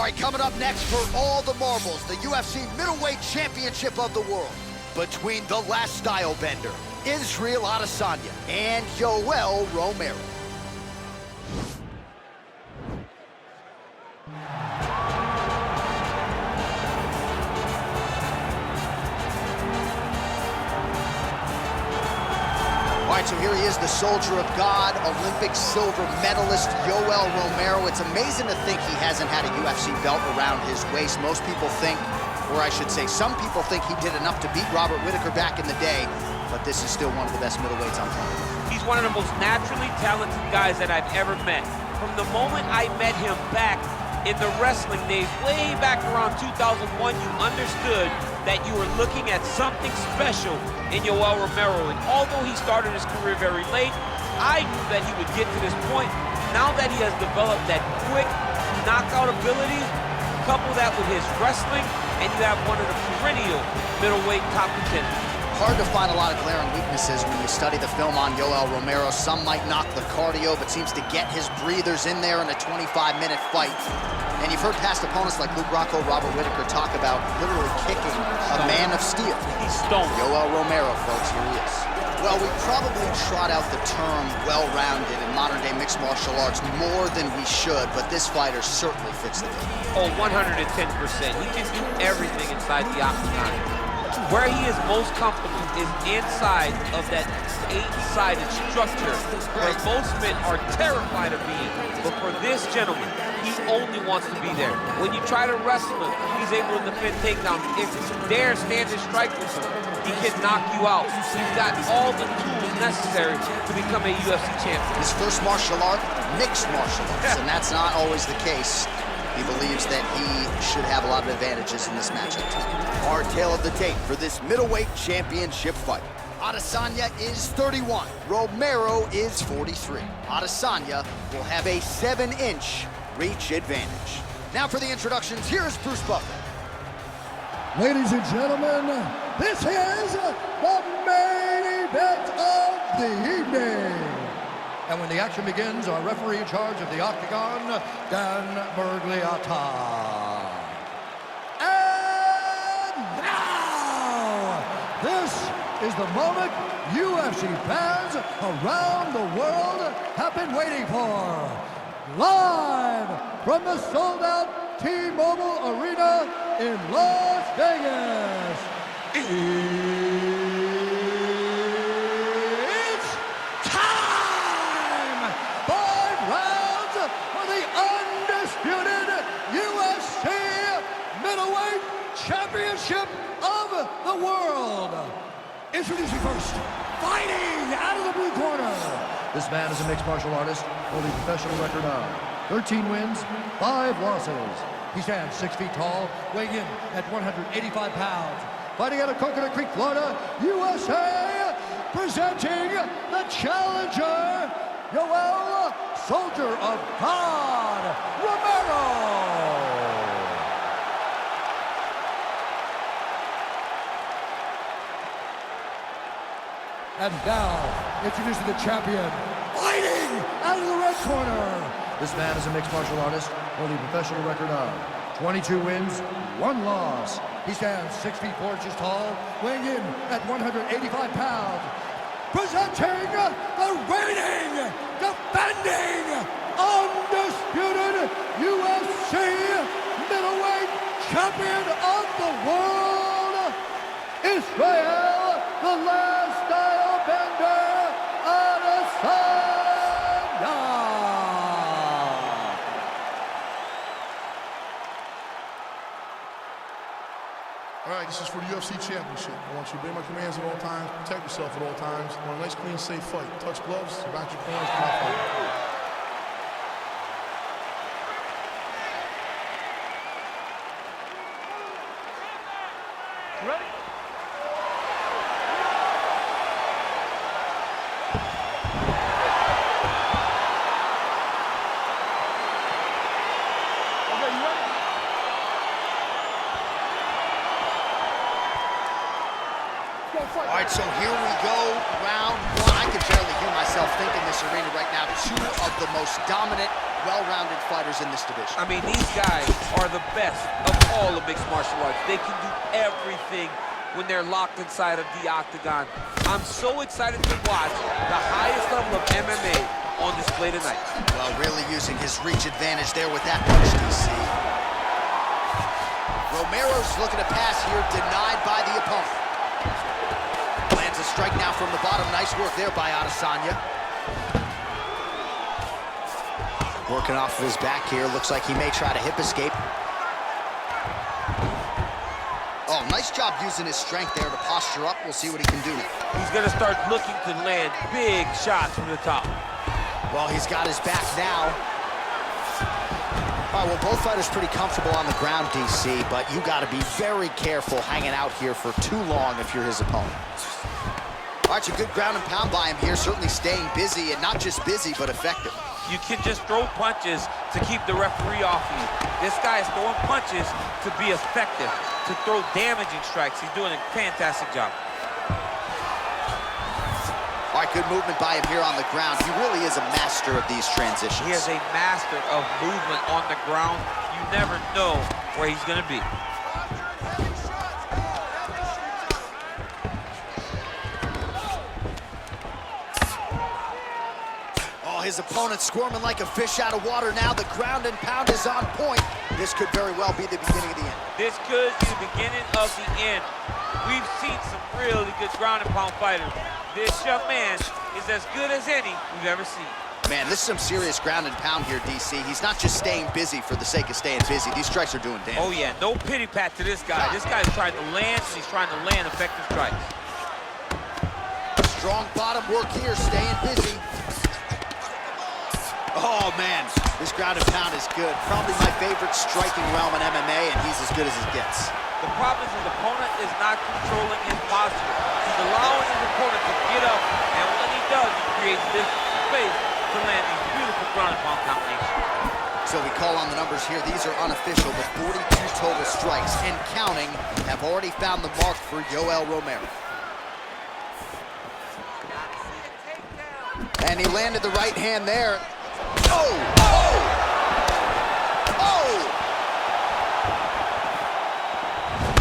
right, coming up next for all the marbles, the UFC Middleweight Championship of the world between the last style bender, Israel Adesanya, and Yoel Romero. All right, so here he is, the soldier of God, Olympic silver medalist, Yoel Romero. It's amazing to think he hasn't had a UFC belt around his waist. Most people think, or I should say, some people think he did enough to beat Robert Whittaker back in the day, but this is still one of the best middleweights on planet. He's one of the most naturally talented guys that I've ever met. From the moment I met him back in the wrestling days, way back around 2001, you understood that you were looking at something special in Yoel Romero. And although he started his career very late, I knew that he would get to this point. Now that he has developed that quick knockout ability, couple that with his wrestling, and you have one of the perennial middleweight top contenders. Hard to find a lot of glaring weaknesses when you study the film on Yoel Romero. Some might knock the cardio, but seems to get his breathers in there in a 25-minute fight. And you've heard past opponents like Luke Rockhold, Robert Whittaker talk about literally kicking a man of steel. He's stoned. Yoel Romero, folks, here he is. Well, we probably trot out the term well-rounded in modern-day mixed martial arts more than we should, but this fighter certainly fits the bill. Oh, 110%. He can do everything inside the octagon. Where he is most comfortable is inside of that 8-sided structure where most men are terrified of being. But for this gentleman, he only wants to be there. When you try to wrestle him, he's able to defend takedowns. If you dare stand and strike with him, he can knock you out. He's got all the tools necessary to become a UFC champion. His first martial art, mixed martial arts, and that's not always the case. He believes that he should have a lot of advantages in this matchup. Our tale of the tape for this middleweight championship fight. Adesanya is 31. Romero is 43. Adesanya will have a 7-inch reach advantage. Now for the introductions, here's Bruce Buffer. Ladies and gentlemen, this is the main event of the evening. And when the action begins, our referee in charge of the octagon, Dan Bergliata. And now, this is the moment UFC fans around the world have been waiting for. Live from the sold-out T-Mobile Arena in Las Vegas. It's time! 5 rounds for the undisputed UFC Middleweight Championship of the world. Introducing first, fighting out of the blue corner. This man is a mixed martial artist, holding a professional record of 13 wins, 5 losses. He stands 6 feet tall, weighing in at 185 pounds. Fighting out of Coconut Creek, Florida, USA, presenting the challenger, Yoel Soldier of God Romero. And now, introducing the champion, fighting out of the red corner. This man is a mixed martial artist, holding a professional record of 22 wins, 1 loss. He stands 6 feet 4 inches tall, weighing in at 185 pounds. Presenting the reigning, defending, undisputed UFC middleweight champion of the world, Israel, the last style bender, Adesanya. All right, this is for the UFC Championship. I want you to obey my commands at all times, protect yourself at all times. I want a nice, clean, safe fight. Touch gloves, back your corners, come out fight. Ready? All right, so here we go, round 1. I can barely hear myself think in this arena right now. 2 of the most dominant well-rounded fighters in this division. I mean, these guys are the best of all of mixed martial arts. They can do everything when they're locked inside of the octagon. I'm so excited to watch the highest level of MMA on display tonight. Well, really using his reach advantage there with that punch, DC. Romero's looking to pass here, denied by the opponent. Lands a strike now from the bottom. Nice work there by Adesanya. Working off of his back here. Looks like he may try to hip escape. Oh, nice job using his strength there to posture up. We'll see what he can do now. He's going to start looking to land big shots from the top. Well, he's got his back now. All right, well, both fighters pretty comfortable on the ground, DC, but you got to be very careful hanging out here for too long if you're his opponent. All right, some good ground and pound by him here, certainly staying busy, and not just busy, but effective. You can just throw punches to keep the referee off you. This guy is throwing punches to be effective, to throw damaging strikes. He's doing a fantastic job. All right, good movement by him here on the ground. He really is a master of these transitions. He is a master of movement on the ground. You never know where he's going to be. Oh, his opponent squirming like a fish out of water now. The ground and pound is on point. This could very well be the beginning of the end. This could be the beginning of the end. We've seen some really good ground and pound fighters. This young man is as good as any we've ever seen. Man, this is some serious ground and pound here, DC. He's not just staying busy for the sake of staying busy. These strikes are doing damage. Oh, yeah. No pity pat to this guy. This guy's trying to land, and he's trying to land effective strikes. Strong bottom work here, staying busy. Oh, man. This ground and pound is good. Probably my favorite striking realm in MMA, and he's as good as it gets. The problem is his opponent is not controlling his posture. He's allowing his opponent to get up, and when he does, he creates this space to land these beautiful ground and pound combinations. So we call on the numbers here. These are unofficial, but 42 total strikes and counting have already found the mark for Yoel Romero. And he landed the right hand there. Oh! Oh! Oh!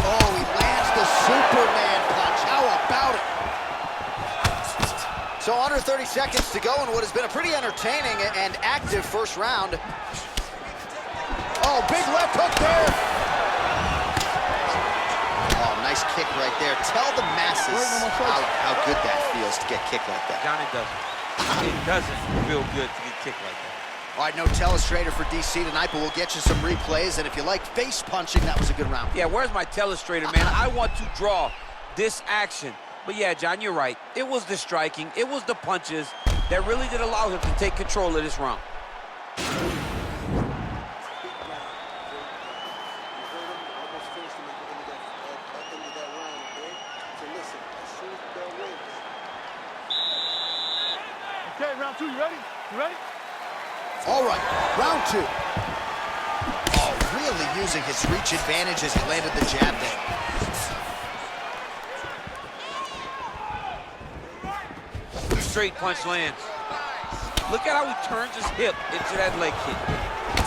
Oh, he lands the Superman punch. How about it? So under 30 seconds to go in what has been a pretty entertaining and active first round. Oh, big left hook there. Oh, nice kick right there. Tell the masses how good that feels to get kicked like that. Johnny doesn't. It doesn't feel good to get kicked like that. All right, no telestrator for DC tonight, but we'll get you some replays. And if you like face punching, that was a good round. Yeah, where's my telestrator, man? I want to draw this action. But yeah, John, you're right. It was the striking, it was the punches that really did allow him to take control of this round. Okay, round two, you ready? You ready? All right, round two. Oh, really using his reach advantage as he landed the jab there. Straight punch lands. Look at how he turns his hip into that leg kick.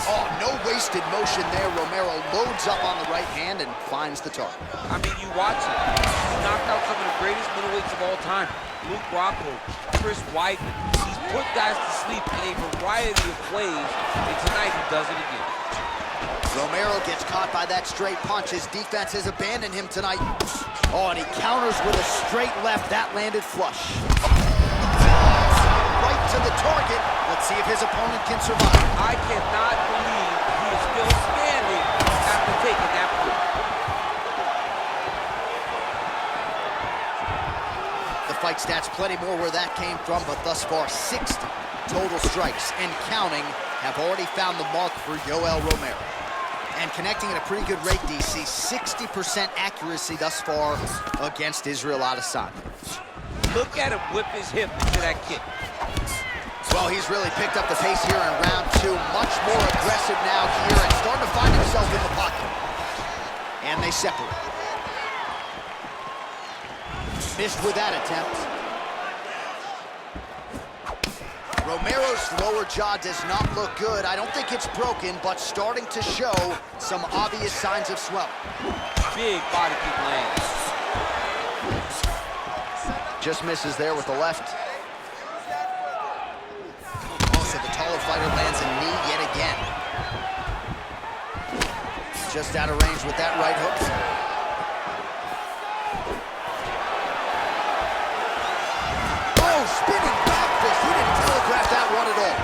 Oh, no wasted motion there. Romero loads up on the right hand and finds the target. I mean, you watch it. He's knocked out some of the greatest middleweights of all time. Luke Rockhold, Chris Weidman. He's put guys to sleep in a variety of ways, and tonight he does it again. Romero gets caught by that straight punch. His defense has abandoned him tonight. Oh, and he counters with a straight left. That landed flush. Right to the target. Let's see if his opponent can survive. I cannot believe he is still standing after taking that punch. The fight stats, plenty more where that came from, but thus far, 60 total strikes and counting have already found the mark for Yoel Romero. And connecting at a pretty good rate, DC, 60% accuracy thus far against Israel Adesanya. Look at him whip his hip into that kick. Well, he's really picked up the pace here in round two. Much more aggressive now here and starting to find himself in the pocket. And they separate. Missed with that attempt. Romero's Romero's lower jaw does not look good. I don't think it's broken, but starting to show some obvious signs of swelling. Big body kick lands. Just misses there with the left. Also, the taller fighter lands a knee yet again. Just out of range with that right hook. Oh, spinning back fist. He didn't telegraph that one at all.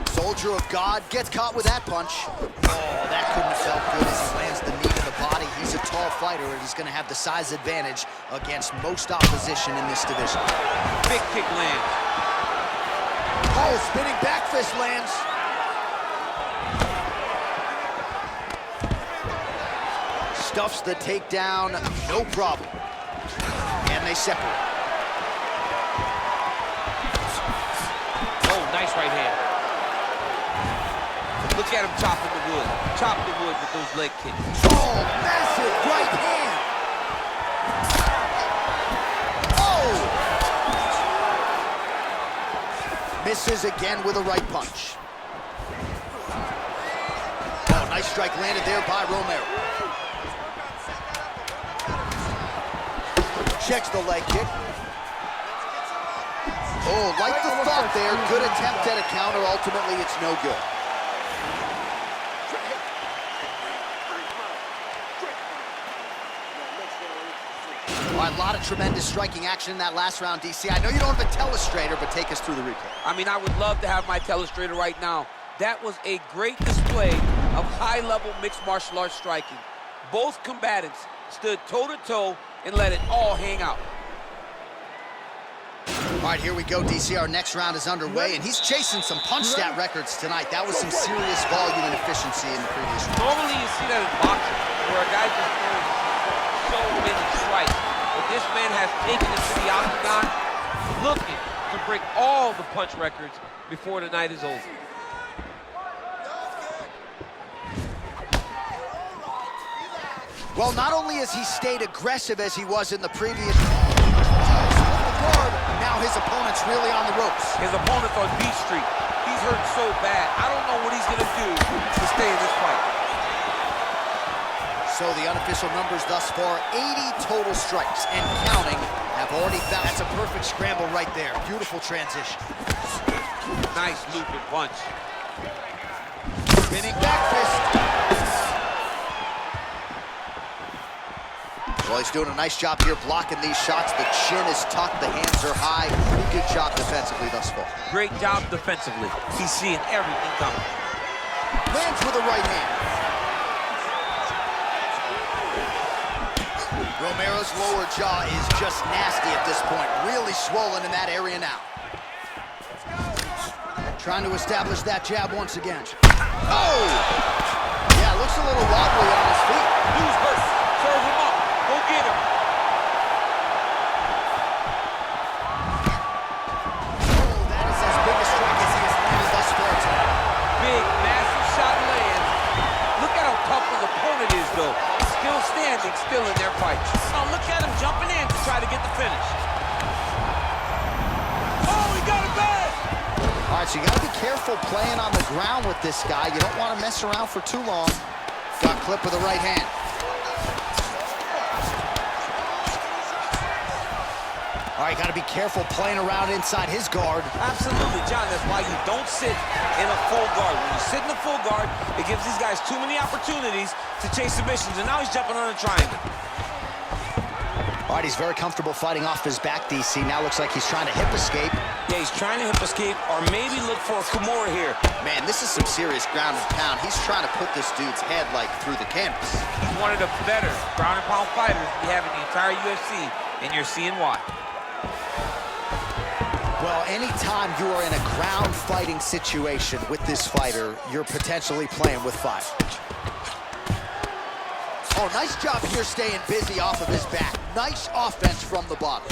Soldier of God gets caught with that punch. Oh, that couldn't have felt good as he lands the knee to the body. He's a tall fighter and he's going to have the size advantage against most opposition in this division. Big kick lands. Oh, spinning back fist lands. Stuffs the takedown, no problem. And they separate. Oh, nice right hand. Look at him chopping the wood. Chop the wood with those leg kicks. Oh, massive right hand. Oh! Misses again with a right punch. Oh, nice strike landed there by Romero. Checks the leg kick. Oh, like the thought there. Good attempt at a counter. Ultimately, it's no good. All right, a lot of tremendous striking action in that last round, DC. I know you don't have a telestrator, but take us through the replay. I mean, I would love to have my telestrator right now. That was a great display of high-level mixed martial arts striking. Both combatants stood toe-to-toe and let it all hang out. All right, here we go, DC. Our next round is underway, and he's chasing some punch stat records tonight. That was some serious volume and efficiency in the previous round. Normally, you see that in boxing, where a guy just throws so many strikes. But this man has taken it to the octagon, looking to break all the punch records before the night is over. Well, not only has he stayed aggressive as he was in the previous guard, now his opponent's really on the ropes. His opponent's on Beach Street. He's hurt so bad. I don't know what he's going to do to stay in this fight. So the unofficial numbers thus far, 80 total strikes and counting have already found. That's a perfect scramble right there. Beautiful transition. Nice looping punch. Spinning back fist. Well, he's doing a nice job here blocking these shots. The chin is tucked, the hands are high. Pretty good job defensively thus far. Great job defensively. He's seeing everything coming. Lands with a right hand. Romero's lower jaw is just nasty at this point. Really swollen in that area now. Trying to establish that jab once again. Oh! Yeah, looks a little wobbly on his feet. Who's hurt? Serve him up. Go get him. Oh, that is as big a strike as he has landed thus far tonight. Big, massive shot lands. Look at how tough his opponent is, though. Still standing, still in their fight. Oh, look at him jumping in to try to get the finish. Oh, he got it back! All right, so you got to be careful playing on the ground with this guy. You don't want to mess around for too long. Got clipped with the right hand. All right, got to be careful playing around inside his guard. Absolutely, John. That's why you don't sit in a full guard. When you sit in a full guard, it gives these guys too many opportunities to chase submissions, and now he's jumping on a triangle. All right, he's very comfortable fighting off his back, DC. Now looks like he's trying to hip escape. Yeah, he's trying to hip escape or maybe look for a Kimura here. Man, this is some serious ground and pound. He's trying to put this dude's head, like, through the canvas. He's one of the better ground and pound fighters we have in the entire UFC, and you're seeing why. Well, anytime you are in a ground fighting situation with this fighter, you're potentially playing with fire. Oh, nice job here staying busy off of his back. Nice offense from the bottom.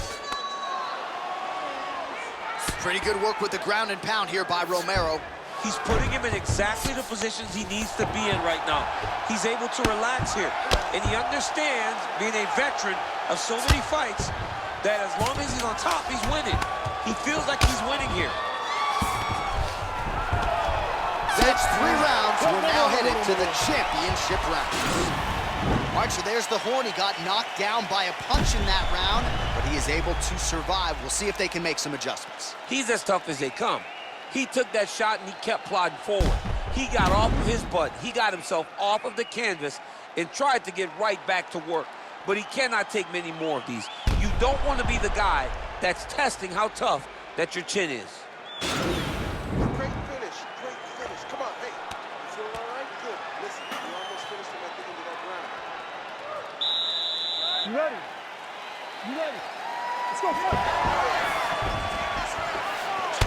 Pretty good work with the ground and pound here by Romero. He's putting him in exactly the positions he needs to be in right now. He's able to relax here, and he understands, being a veteran of so many fights, that as long as he's on top, he's winning. He feels like he's winning here. That's 3 rounds. We're now headed to the championship rounds. All right, so there's the horn. He got knocked down by a punch in that round, but he is able to survive. We'll see if they can make some adjustments. He's as tough as they come. He took that shot and he kept plodding forward. He got off of his butt. He got himself off of the canvas and tried to get right back to work. But he cannot take many more of these. You don't want to be the guy that's testing how tough that your chin is. Great finish. Come on, hey. You feel all right? Good. Listen, you almost finished him at the end of that round. You ready? You ready? Let's go, fight!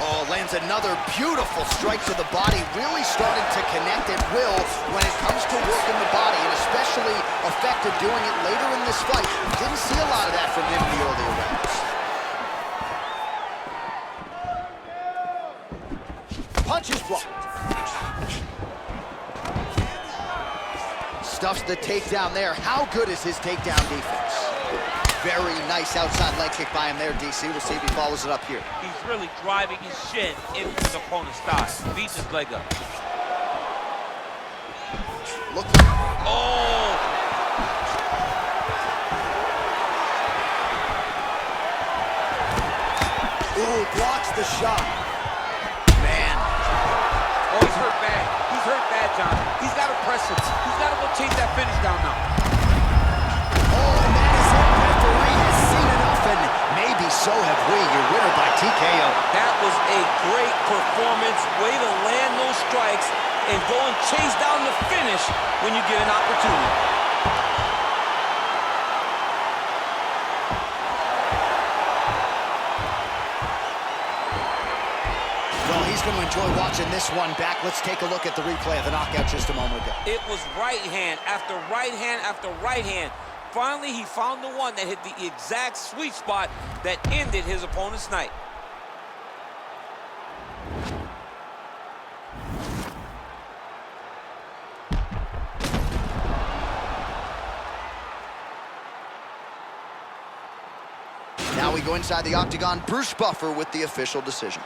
Oh, lands another beautiful strike to the body, really starting to connect at will when it comes to working the body, and especially effective doing it later in this fight. Didn't see a lot of that from him in the earlier rounds. Punches blocked. Stuffs the takedown there. How good is his takedown defense? Very nice outside leg kick by him there, DC. We'll see if he follows it up here. He's really driving his shin into his opponent's thigh. Beats his leg up. Look. Oh! Ooh, blocks the shot. Man. Oh, he's hurt bad. He's hurt bad, John. He's got to press it. He's got to go chase that finish down now. So have we. Your winner by TKO. That was a great performance. Way to land those strikes and go and chase down the finish when you get an opportunity. Well, he's going to enjoy watching this one back. Let's take a look at the replay of the knockout just a moment ago. It was right hand after right hand after right hand. Finally, he found the one that hit the exact sweet spot that ended his opponent's night. Now we go inside the octagon. Bruce Buffer with the official decision.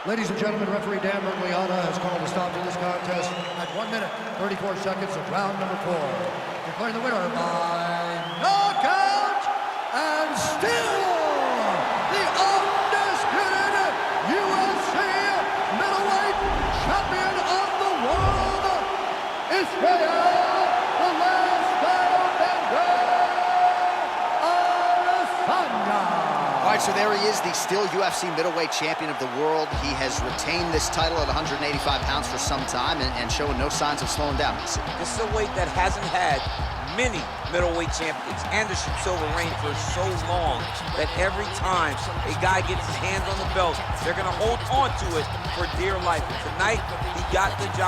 Ladies and gentlemen, referee Dan Mergliata has called a stop to this contest at 1 minute, 34 seconds of round number 4. Declaring the winner by knockout and still the undisputed UFC middleweight champion of the world, Israel, the last battle Adesanya. All right, so there he is, the still UFC middleweight champion of the world. He has retained this title at 185 pounds for some time and showing no signs of slowing down. This is a weight that hasn't had many middleweight champions. Anderson Silva reigned for so long that every time a guy gets his hands on the belt, they're going to hold on to it for dear life. And tonight, he got the job.